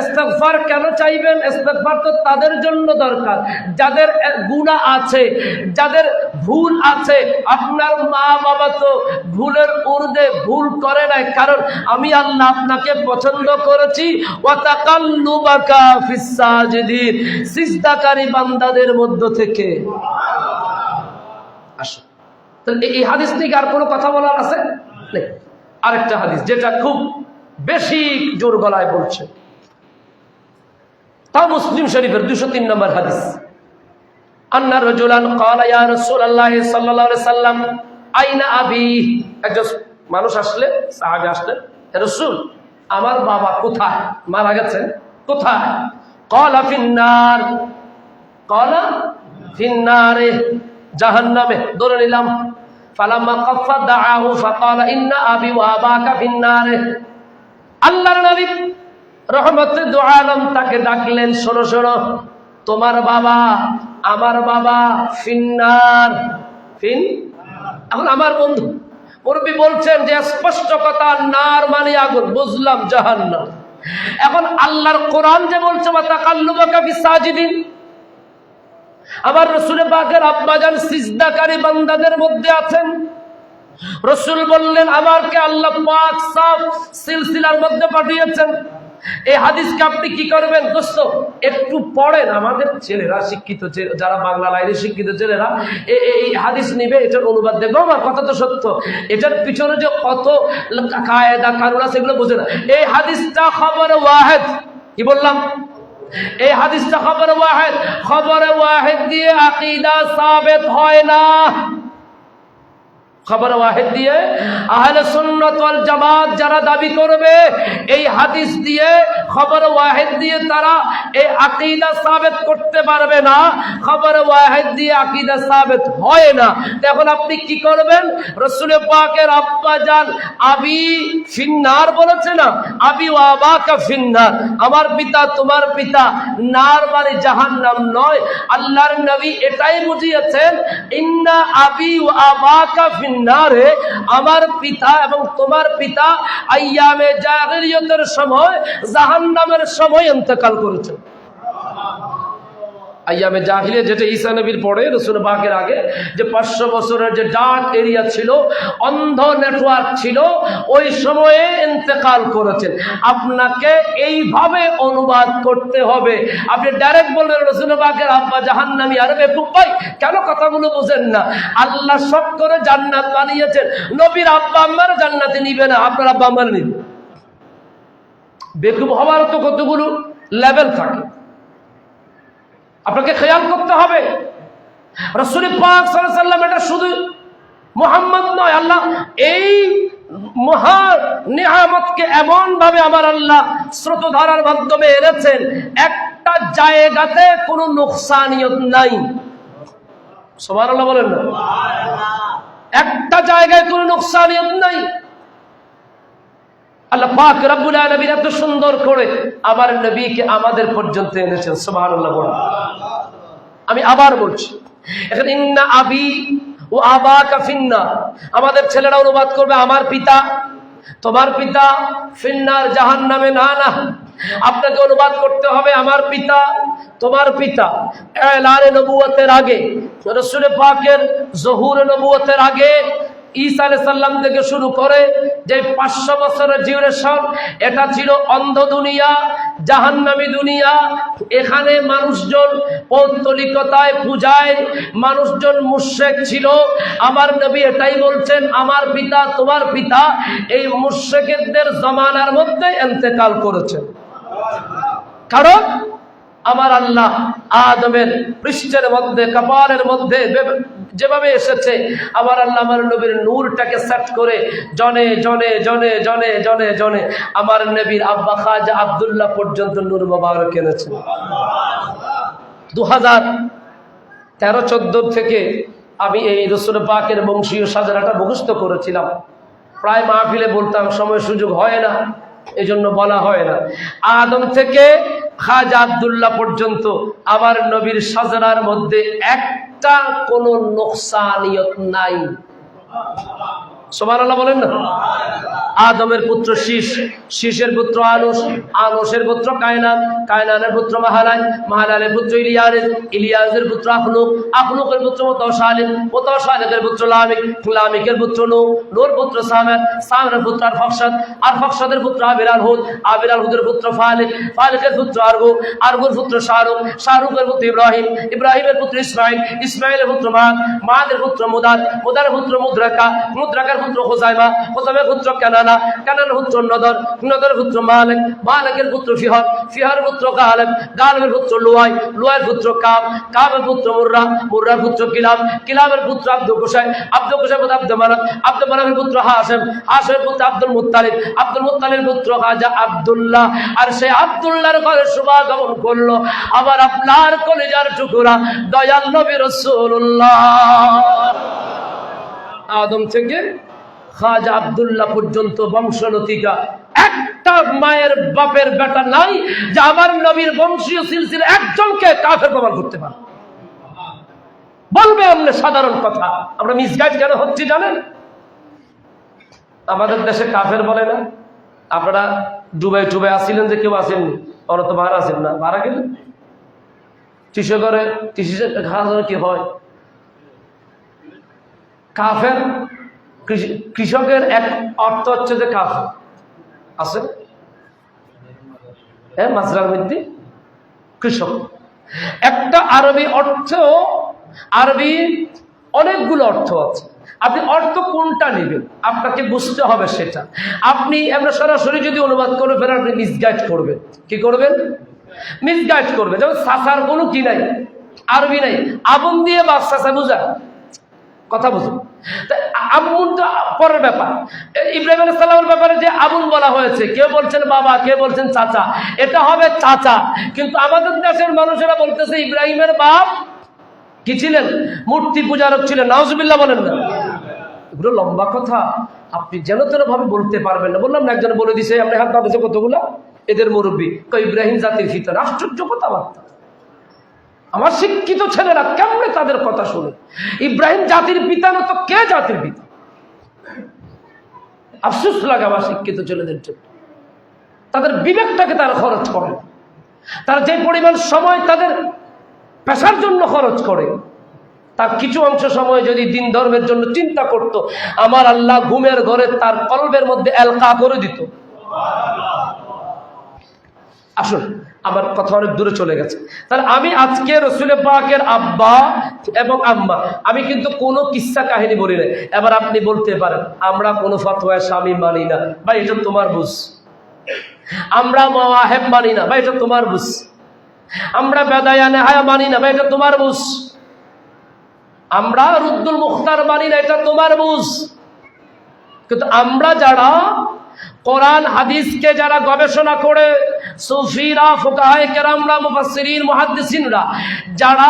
ইস্তিগফার কেন চাইবেন? ইস্তিগফার তো তাদের জন্য দরকার যাদের গুনাহ আছে, যাদের ভুল আছে। আপনার মা বাবা তো ভুলের ঊর্ধ্বে ভুল করে নাই, কারণ আমি আল্লাহ আপনাকে পছন্দ করেছি। ওয়া তাকাল্লুবাকা ফিস সাজিদিন, সিজদাকারী বান্দাদের মধ্য থেকে। আসো, তাহলে এই হাদিস নিয়ে আর কোনো কথা বলার আছে? আরেকটা হাদিস যেটা খুব বেশি জোর গলায় বলছে, তা মুসলিম শরীফের 203 নম্বর হাদিস। আন্না রাজুলান ক্বালা ইয়া রাসূলুল্লাহ সাল্লাল্লাহু আলাইহি সাল্লাম আইনা আবি। একজন মানুষ আসলে, সাহাবী আসলেন, হে রাসূল, আমার বাবা কোথায়? মারা গেছেন, কোথায়? ক্বালা ফিন্নার। ক্বালা ফিন্নারে, জাহান্নামে। ধরে নিলাম। ফালাম্মা কাফা দাআহু ফাকালা ইন্না আবি ওয়া আবাকা ফিন্নারে। আল্লাহর নবী রহমতুল দু আলম তাকে ডাকলেন, শোনো শোনো, তোমার বাবা, আমার বাবা ফিন্নার। এখন আমার বন্ধু মুরব্বি বলছেন যে স্পষ্ট কথা, নার মানে আগুন, বুঝলাম জাহান্নাম। এখন আল্লাহর কোরআন যে বলছে ওয়া তাকাল্লুবাকা ফিস সাজিদিন, আবার রাসূল পাকের আব্বাজান সিজদাকারী বান্দাদের মধ্যে আছেন। রাসূল বললেন, আমাকে আল্লাহ পাক সাফ সিলসিলার মধ্যে পাঠিয়েছেন। এই হাদিসকে আপনি কি করবেন দোস্ত? একটু পড়েন। আমাদের ছেলেরা শিক্ষিত, যারা বাংলা লাইনে শিক্ষিত ছেলেরা এই হাদিস নিবে, এটার অনুবাদ দেখবো। আমার কথা তো সত্য, এটার পিছনে যে কত কায়দা কানুন আছে এগুলো বোঝে না। এই হাদিসটা খবর ওয়াহিদ, কি বললাম? এই হাদিসটা খবর ওয়াহিদ। খবর ওয়াহিদ দিয়ে আকীদা সাবিত হয় না। খবর ওয়াহিদ দিয়ে আহলে সুন্নাত ওয়াল জামাত যারা দাবি করবে, এই হাদিস দিয়ে, খবর ওয়াহিদ দিয়ে তারা এই আকীদা সাবিত করতে পারবে না। খবর ওয়াহিদ দিয়ে আকীদা সাবিত হয় না। এখন আপনি কি করবেন? রাসূল পাকের আব্বা জান আবি ফিন্নার বলেছে না, আবি ওয়া আবাকা ফিন্নার, আমার পিতা তোমার পিতা নার মানে জাহান্নাম নয়। আল্লাহর নবী এটাই বুঝিয়েছেন, ইন্না আবি ওয়া আবাকা ফিন্নারে, আমার পিতা এবং তোমার পিতা আইয়ামে জাহিলিয়তের সময়, জাহান্নামের সময় ইন্তেকাল করেছেন। আইয়ামে জাহিলিয়া, যেটা ঈসা নবীর পরে, রাসূল পাকের আগে যে 500 বছরের যে ডার্ক এরিয়া ছিল, অন্ধ নেটওয়ার্ক ছিল, ওই সময়ে ইন্তেকাল করেছেন। আপনাকে এইভাবে অনুবাদ করতে হবে। আপনি ডাইরেক্ট বললেন রাসূল পাকের আব্বা জাহান্নামী, আরে বেকুব ভাই, কেন কথাগুলো বোঝেন না? আল্লাহ সব করে জান্নাত বানিয়েছেন, নবীর আব্বা আম্মার জান্নাতে নিবে না, আপনার আব্বা আম্মার নিবে। বেকুব হওয়ার তো কতগুলো লেভেল থাকে, আপনাকে খেয়াল করতে হবে। রাসূল পাক সাল্লাল্লাহু আলাইহি ওয়াসাল্লাম এটা শুধু মুহাম্মদ নয়, আল্লাহ এই মহা নিয়ামতকে এমন ভাবে আমার আল্লাহ স্রোতধারার মাধ্যমে এনেছেন, একটা জায়গাতে কোনো নুকসানিয়ত নাই। সুবহানাল্লাহ বলেন না? একটা জায়গায় কোনো নুকসানিয়ত নাই। আল্লাহ পাক রব্বুল আলামিন এত সুন্দর করে আমার নবীকে আমাদের পর্যন্ত এনেছেন। সুবহানাল্লাহ বলেন। আমি আবার বলছি, এখন ইন্না আবি ও আবাকা ফিন্নার, আমাদের ছেলেরা অনুবাদ করবে আমার পিতা তোমার পিতা ফিন্নার, জাহান্নামে। না না, আপনাকে অনুবাদ করতে হবে আমার পিতা তোমার পিতা। এলানে নবুয়তের আগে, রাসূল পাকের জহুর নবুয়তের আগে ঈসা আলাইহিস সালাম থেকে শুরু করে যে 500 বছরের ডিউরেশন, এটা ছিল অন্ধ দুনিয়া, জাহান্নামী দুনিয়া। এখানে মানুষজন পৌত্তলিকতায় পূজায় মানুষজন মুশরিক ছিল। আমার নবী এটাই বলছেন, আমার পিতা তোমার পিতা এই মুশরিকদের জমানার মধ্যে ইন্তেকাল করেছেন। কারণ আমার আল্লাহ আদমের পৃষ্ঠের মধ্যে, কপালের মধ্যে যেভাবে এসেছে, আমার আল্লাহ আমার নবীর নূরটাকে সেট করে জনে জনে জনে জনে জনে জনে আমার নবীর আব্বা খাজা আব্দুল্লাহ পর্যন্ত নূর মোবারক এনেছেন। 2013-14 থেকে আমি এই রাসূল পাকের বংশীয় সাজানাটা মুখস্থ করেছিলাম। প্রায় মাহফিলে বলতাম, সময় সুযোগ হয় না, এজন্য বলা হয় না। আদম থেকে খাজা আব্দুল্লাহ পর্যন্ত আমার নবীর সাজানার মধ্যে একটা কোনো নোকসানিয়ত নাই। সুবহানাল্লাহ বলেন না। আদমের পুত্র শীষ, শীষের পুত্র আনুস, আনুসের পুত্র কায়নান, কায়নানের পুত্র মাহালান, মাহালানের পুত্র ইলিয়াস, ইলিয়াসের পুত্র আখলুক, আখলুকের পুত্র মুতাশালিক, মুতাশালিকের পুত্র লামিক, লামিকের পুত্র নূহ, নূহর পুত্র সামের, সামের পুত্র আরফাকশাদ, আরফাকশাদের পুত্র আবির আল হুদ, আবির আল হুদের পুত্র ফালিক, ফালিকের পুত্র আরগু, আরগুর পুত্র শাহরুখ, শাহরুখের পুত্র ইব্রাহিম, ইব্রাহিমের পুত্র ইসমাইল, ইসমাইলের পুত্র মাদ, মাদের পুত্র মুদার, মুদারের পুত্র মুদ্রাকা, মুদ্রাকার পুত্র খুজাইমা, খুজাইমার পুত্র কানানা, কানানার পুত্র নদর, নদরের পুত্র মালিক, মালিকের পুত্র ফিহর, ফিহরের পুত্র গালেব, গালেবের পুত্র লুয়াই, লুয়াইয়ের পুত্র কাব, কাবের পুত্র মুর্রা, মুর্রার পুত্র কিলাব, কিলাবের পুত্র আব্দুল কুসাই, আব্দুল কুসাইয়ের পুত্র আব্দুল মানাফ, আব্দুল মানাফের পুত্র হাসেম, হাসেমের পুত্র আব্দুল মুত্তালিব, আব্দুল মুত্তালিবের পুত্র খাজা আব্দুল্লাহ। আর সেই আব্দুল্লাহর ঘরে শুভাগমন করলো আবার আপনার কলিজার টুকরা দয়াল নবী রাসূলুল্লাহ। আদম থেকে খাজা আব্দুল্লাহ পর্যন্ত বংশলতিকা একটা মায়ের বাপের বেটা নাই যে আমার নবীর বংশীয় সিলসিলা একজনকে কাফের প্রমাণ করতে পারে। বলবে আমরা সাধারণ কথা, আমরা মিসগাইড কেন হচ্ছি জানেন? আমাদের দেশে কাফের বলে না। আপনারা ডুবাই টুবাই আসছিলেন যে কেউ আসেননি, ওরা তো ভাড়া আসেন না, ভাড়া গেলেন টিসে করে, টিসে খাওয়া কি হয়? কাফের কৃষকের এক অর্থ হচ্ছে যে কাফের আছে, হ্যাঁ, মাজরার মধ্যে কৃষক একটা আরবি অর্থ। আরবি অনেকগুলো অর্থ আছে, আপনি অর্থ কোনটা নেবেন আপনাকে বুঝতে হবে সেটা। আপনি আমরা সরাসরি যদি অনুবাদ করে ফেলেন আপনি মিসগাইড করবেন। কি করবেন? মিসগাইড করবেন। যেমন সাসার কোনো কি নাই, আরবি নাই, আবুন দিয়ে বা সাসা বুঝা কথা বুঝুন। আবুন তো পরের ব্যাপার। ইব্রাহিম আলাইহিস সালামের ব্যাপারে যে আবুন বলা হয়েছে, কেউ বলছেন বাবা, কেউ বলছেন চাচা, এটা হবে চাচা। কিন্তু আমাদের দেশের মানুষেরা বলতেছে ইব্রাহিমের বাপ কি ছিলেন? মূর্তি পূজারক ছিলেন। নাউজুবিল্লাহ বলেন না। এগুলো লম্বা কথা, আপনি যেন তেন ভাবে বলতে পারবেন না। বললাম না, একজনে বলে দিছে আপনি হাত বাঁধেছে কতগুলা, এদের মুরব্বী ইব্রাহিম জাতির ফিতর। আশ্চর্য কথাবার্তা। আমার শিক্ষিত ছেলেরা কেমনে তাদের কথা শুনে? ইব্রাহিম জাতির পিতা না তো কে জাতির পিতা? আফসোস লাগে আমার শিক্ষিত ছেলেদের জন্য। তাদের বিবেকটাকে তারা খরচ করে। তারা যে পরিমাণ সময় তাদের পেশার জন্য খরচ করে, তার কিছু অংশ সময় যদি দিন ধর্মের জন্য চিন্তা করত, আমার আল্লাহ ঘুমের ঘরে তার কলবের মধ্যে এলকা করে দিত। আসুন, আমার কথা অনেক দূরে চলে গেছে। তাহলে আমি আজকে রাসূল পাকের আব্বা এবং আম্মা, আমি কিন্তু কোনো কিস্সা কাহিনী বলি না। এবার আপনি বলতে পারেন আমরা কোনো ফতোয়া স্বামী মানি না, ভাই এটা তোমার বুঝ। আমরা মাওয়াহেব মানি না, ভাই এটা তোমার বুঝ। আমরা বেদায়া নেহায়া মানি না, ভাই এটা তোমার বুঝ। আমরা রুদ্দুল মুখতার মানি না, এটা তোমার বুঝ। কিন্তু আমরা যারা কোরআন হাদিসকে যারা গবেষণা করে, সুফিরা, ফুকাহায়ে কেরামরা, মুফাসসিরিন, মুহাদ্দিসিনরা যারা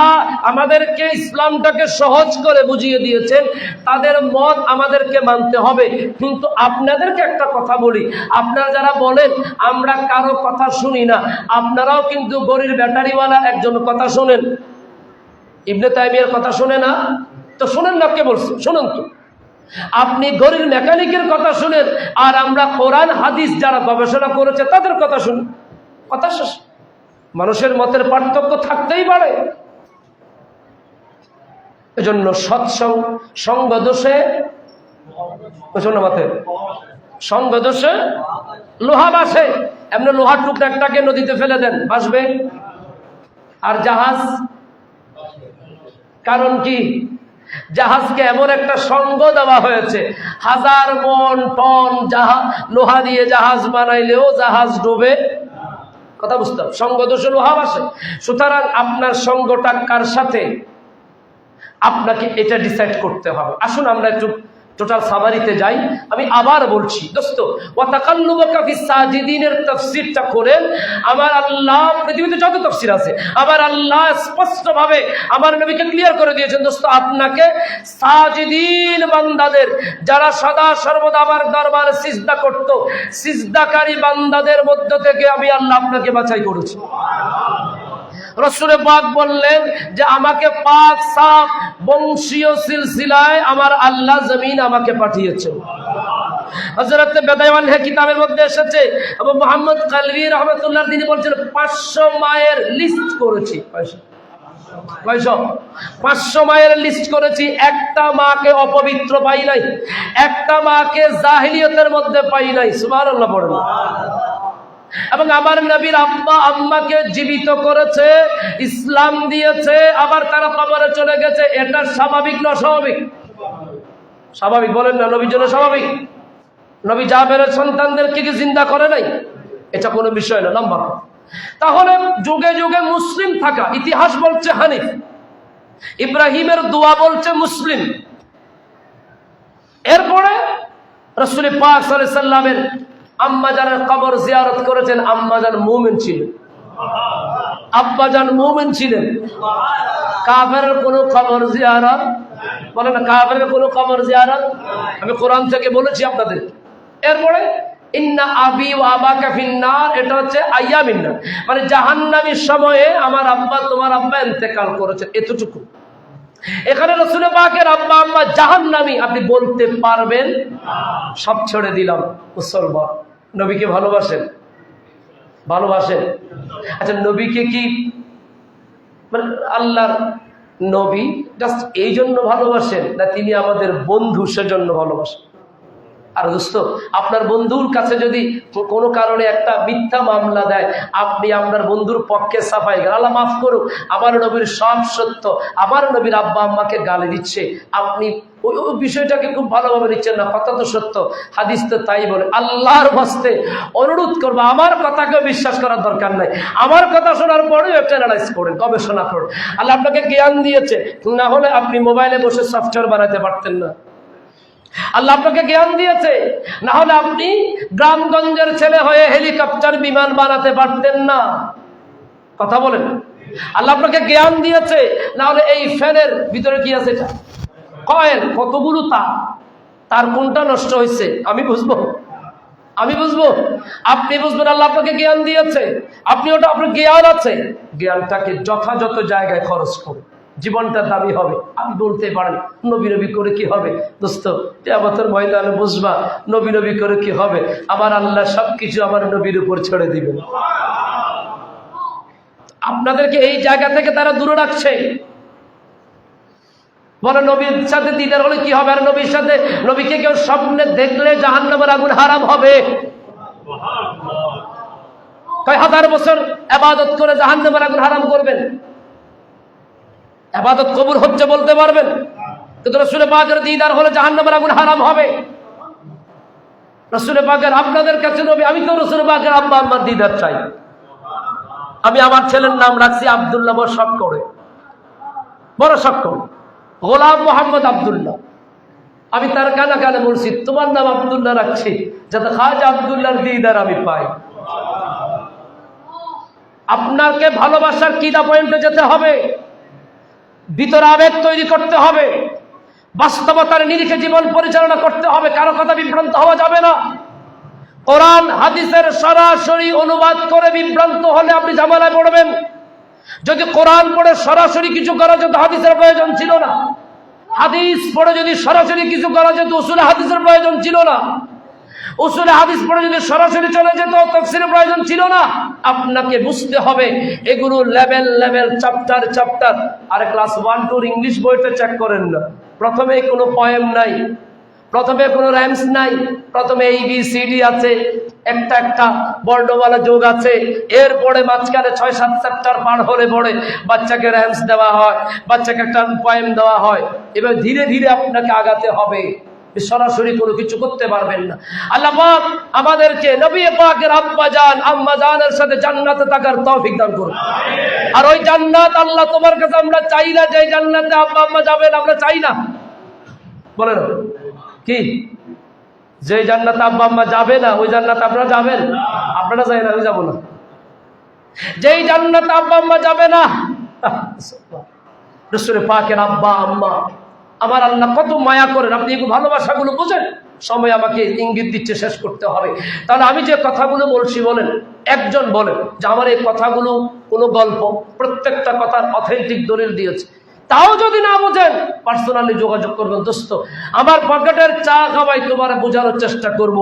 আমাদেরকে ইসলামটাকে সহজ করে বুঝিয়ে দিয়েছেন, তাদের মত আমাদেরকে মানতে হবে। কিন্তু আপনাদেরকে একটা কথা বলি, আপনারা যারা বলেন আমরা কারো কথা শুনি না, আপনারাও কিন্তু গরির ব্যাটারিওয়ালা একজন কথা শোনেন। ইবনে তাইমিয়ার কথা শোনে না তো শোনেন না, কে বলছে? শোনেন তো। আপনি গরির মেকানিকের কথা শুনেন, আর আমরা কোরআন হাদিস যারা গবেষণা করেছে তাদের কথা শুনি। কথা শেষ। মানুষের মতের পার্থক্য থাকতেই পারে। এজন্য সৎসঙ্গ সঙ্গ দোষে শোনো মাথে সঙ্গ দোষে লোহা ভাসে, এমনি লোহার টুকরা একটাকে নদীতে ফেলে দেন, ভাসবে। আর জাহাজ, কারণ কি? জাহাজকে এমন একটা সঙ্গ দেওয়া হয়েছে, 1000 মন টন লোহা দিয়ে জাহাজ বানাইলেও জাহাজ ডুবে। কথা বুঝতাম, সঙ্গ দোষে লোহা ভাসে। সুতরাং আপনার সঙ্গটা কার সাথে, আপনাকে এটা ডিসাইড করতে হবে। আসুন আমরা একটু টোটাল সামারিতে যাই। আমি আবার বলছি দোস্ত, ওয়া তাকাল্লুবুকা ফিস সাজিদিনের তাফসীরটা করেন। আমার আল্লাহ, পৃথিবীতে যত তাফসীর আছে, আমার আল্লাহ স্পষ্টভাবে আমার নবীকে ক্লিয়ার করে দিয়েছেন দোস্ত, আপনাকে সাজিদিন বান্দাদের, যারা সদা সর্বদা আমার দরবারে সিজদা করত, সিজদাকারী বান্দাদের মধ্য থেকে আমি আল্লাহ আপনাকে বাছাই করেছি। রাসূল পাক বললেন যে আমাকে পাক সাফ বংশীয় সিলসিলায় আমার আল্লাহ জমিন আমাকে পাঠিয়েছেন। হযরত বেদাইওয়াল কিতাবের মধ্যে এসেছে, আবু মুহাম্মদ কালবি রাহমাতুল্লাহ তিনি বলছেন 500 মায়ের লিস্ট করেছি। 500 মায়ের লিস্ট করেছি, একটা মাকে অপবিত্র পাই নাই, একটা মাকে জাহিলিয়তের মধ্যে পাই নাই। সুবহানাল্লাহ পড়েন। এবং আমার নবীর আব্বা আম্মাকে জীবিত করেছে, ইসলাম দিয়েছে, আবার তারা কবরে চলে গেছে। এটা স্বাভাবিক না অস্বাভাবিক? স্বাভাবিক বলেন না? নবীর জন্য স্বাভাবিক। নবী জাবেরের সন্তানদেরকে কি জিন্দা করে নাই? এটা কোনো বিষয় না, লম্বা। তাহলে যুগে যুগে মুসলিম থাকা, ইতিহাস বলছে হানিফ, ইব্রাহিমের দোয়া বলছে মুসলিম। এরপরে রাসূল পাক সাল্লাল্লাহু আলাইহি সাল্লামের আম্মাজানের কবর জিয়ারত করেছেন, আম্মাজান মুমিন ছিলেন, আব্বাজান মুমিন ছিলেন। কাফেরের কোনো কবর জিয়ারত, বলে না কাফেরের কোনো কবর জিয়ারত, আমি কোরআন থেকে বলেছি আপনাদের। এরপরে ইন্না আবি ওয়া আবাকা ফিন্নার, এটা হচ্ছে আইয়ামিন নার, মানে জাহান্নামের সময়ে আমার আব্বা তোমার আব্বা ইন্তেকাল করেছেন, এতটুকু। এখানে রাসূল পাকের আব্বা আম্মা জাহান্নামী আপনি বলতে পারবেন? সব ছেড়ে দিলাম মুসলমান। নবীকে ভালোবাসেন? ভালোবাসেন? আচ্ছা, নবীকে কি মানে আল্লাহর নবী জাস্ট এই জন্য ভালোবাসেন, না তিনি আমাদের বন্ধু সেজন্য ভালোবাসেন? আর দোস্ত, আপনার বন্ধুর কাছে যদি কোনো কারণে একটা মিথ্যা মামলা দেয়, আপনি আপনার বন্ধুর পক্ষে সাফাই গান, আল্লাহ মাফ করুক, আমার নবীর সব সত্য, আমার নবীর আব্বা আম্মাকে গালি দিচ্ছে, আপনি ওই বিষয়টাকে খুব ভালোভাবে নিচ্ছেন না, কথা তো সত্য, হাদিস তো তাই বলে। আল্লাহর হস্তে অনুরোধ করবো, আমার কথাকেও বিশ্বাস করার দরকার নাই, আমার কথা শোনার পরেও একটু অ্যানালাইজ করেন, গবেষণা করেন। আল্লাহ আপনাকে জ্ঞান দিয়েছে, না হলে আপনি মোবাইলে বসে সফটওয়্যার বানাতে পারতেন না। আল্লাহ আপনাকে জ্ঞান দিয়েছে, না হলে আপনি গ্রামগঞ্জের ছেলে হয়ে হেলিকপ্টার বিমান বানাতে পারতেন না। কথা বলেন। আল্লাহ আপনাকে জ্ঞান দিয়েছে, না হলে এই ফ্যানের ভিতরে কি আছে এটা কয়েল, কতগুলো তার কোনটা নষ্ট হয়েছে আমি বুঝবো? আমি বুঝবো? আপনি বুঝবেন। আল্লাহ আপনাকে জ্ঞান দিয়েছে, আপনি ওটা, আপনার জ্ঞান আছে, জ্ঞানটাকে যথাযথ জায়গায় খরচ করুন, জীবনটা দামি হবে। আপনি বলতে পারেন নবী নবী করে কি হবে? দোস্ত, কিয়ামতের ময়দানে বুঝবা নবী নবী করে কি হবে। আমার আল্লাহ সবকিছু আমার নবীর উপর ছেড়ে দিবেন। আপনাদেরকে এই জায়গা থেকে তারা দূরে রাখছে। বলে নবীর সাথে দিদার হলে কি হবে? আর নবীর সাথে, নবীকে কেউ স্বপ্নে দেখলে জাহান্নামের আগুন হারাম হবে। কয় হাজার বছর ইবাদত করে জাহান্নামের আগুন হারাম করবেন? ইবাদত কবুল হচ্ছে বলতে পারবেন? কিন্তু রাসূল পাকের দিদার হলে জাহান্নামের আগুন হারাম হবে। রাসূল পাকের, আপনাদের কাছে নবী, আমি তো রাসূল পাকের আব্বা আম্মার দিদার চাই। আমি আমার ছেলের নাম রাখছি আব্দুল্লাহ, বড় শখ করে, বড় শখ করে, গোলাম মোহাম্মদ আব্দুল্লাহ। আমি তার কানে কানে বলছি তোমার নাম আব্দুল্লাহ রাখছি যাতে খাজা আব্দুল্লাহর দিদার আমি পাই। আপনাকে ভালোবাসার কিনা পয়েন্টে যেতে হবে, ভিতরে আবেগ তৈরি করতে হবে, বাস্তবতার নিরিখে জীবন পরিচালনা করতে হবে, কারো কথা বিভ্রান্ত হওয়া যাবে না। কোরআন হাদিসের সরাসরি অনুবাদ করে বিভ্রান্ত হলে আপনি ঝামেলায় পড়বেন। যদি কোরআন পড়ে সরাসরি কিছু করা যেত, হাদিসের প্রয়োজন ছিল না। হাদিস পড়ে যদি সরাসরি কিছু করা যেত, উসুলে হাদিসের প্রয়োজন ছিল না। উসুলে হাদিস পড়ে যদি সরাসরি চলে যেত, তাফসীরের প্রয়োজন ছিল না। আপনাকে বুঝতে হবে এগুলো লেভেল লেভেল, চ্যাপ্টার চ্যাপ্টার। আর ক্লাস 1 2 ইংলিশ বইতে চেক করেন না, প্রথমে কোনো পয়েম নাই, প্রথমে কোনো র্যামস নাই, প্রথমে ABCD আছে, একটা একটা বর্ণমালা যোগ আছে, এরপরে মাঝখানে 6-7 চ্যাপ্টার পার হলে পরে বাচ্চাকে র্যামস দেওয়া হয়, বাচ্চাকে একটা পয়েম দেওয়া হয়। এবার ধীরে ধীরে আপনাকে আগাতে হবে, সরাসরি কোনো কিছু করতে পারবেন না। আল্লাহ পাক আমাদেরকে নবী পাকের আব্বা জান আম্মা জানের সাথে জান্নাতে থাকার তৌফিক দান করুন। আর ওই জান্নাত আল্লাহ তোমার কাছে আমরা চাই না যে জান্নাতে আব্বা আম্মা যাবেন, আমরা চাই না, বলেন কি? যে জান্নাতে আব্বা আম্মা যাবে না ওই জান্নাতে আপনারা যাবেন? আপনারা যাই না, আমি যাবো না। যেই জান্নাতে আব্বা আম্মা যাবে না, রাসূল পাকের আব্বা আম্মা আমার আল্লাহ কত মায়া করেন, আপনি এই ভালোবাসাগুলো বোঝেন। সময় আমাকে ইঙ্গিত দিচ্ছে, শেষ করতে হবে। তাহলে আমি যে কথাগুলো বলছি, বলেন একজন বলেন যে আমার এই কথাগুলো কোনো গল্প, প্রত্যেকটা কথার অথেন্টিক দলিল দিয়েছে। তাও যদি না বোঝেন পার্সোনালি যোগাযোগ করবেন, দোস্ত আমার পকেটের চা খাওয়াই তোমার বোঝানোর চেষ্টা করব।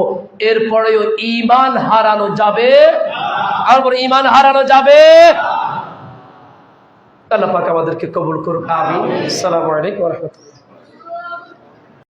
এরপরেও ঈমান হারানো যাবে, আর ঈমান হারানো যাবে। আল্লাহ পাক আমাদেরকে কবুল করুন, আমিন। আসসালামু আলাইকুম ওয়া রাহমাতুল্লাহ।